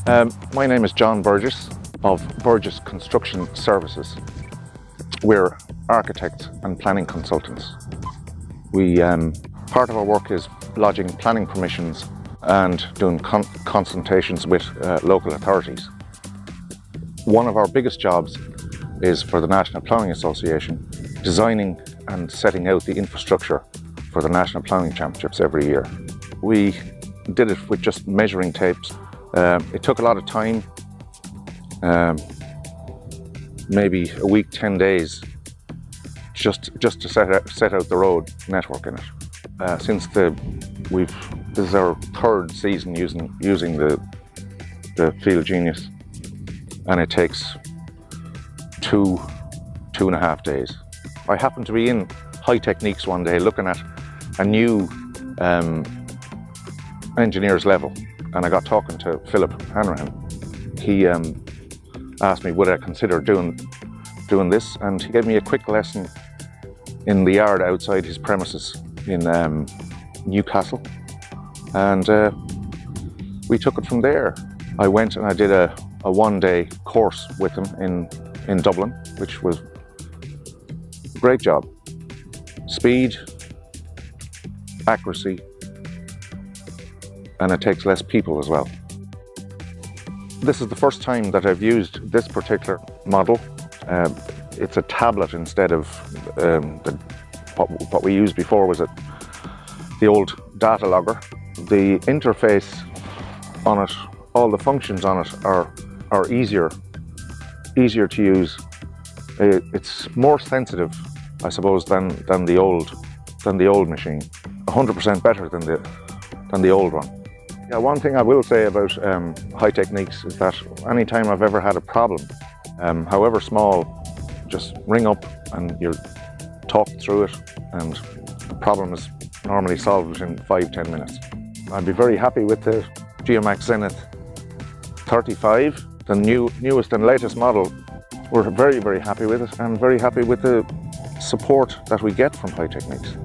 My name is John Burgess of Burgess Construction Services. We're architects and planning consultants. Part of our work is lodging planning permissions and doing consultations with local authorities. One of our biggest jobs is for the National Ploughing Association, designing and setting out the infrastructure for the National Ploughing Championships every year. We did it with just measuring tapes. It took a lot of time, maybe a week, 10 days, just to set out the road network in it. This is our third season using the Field Genius, and it takes two and a half days. I happened to be in Hitechniques one day looking at a new engineer's level, and I got talking to Philip Hanrahan. He asked me would I consider doing this, and he gave me a quick lesson in the yard outside his premises in Newcastle, and we took it from there. I went and I did a one-day course with him in Dublin, which was a great job. Speed, accuracy, and it takes less people as well. This is the first time that I've used this particular model. It's a tablet instead of what we used before was the old data logger. The interface on it, all the functions on it are easier to use. It's more sensitive, I suppose, than the old machine. 100% better than the old one. Yeah, one thing I will say about Hitechniques is that anytime I've ever had a problem, however small, just ring up and you'll talk through it, and the problem is normally solved within 5-10 minutes. I'd be very happy with the Geomax Zenith 35, the newest and latest model. We're very, very happy with it, and very happy with the support that we get from Hitechniques.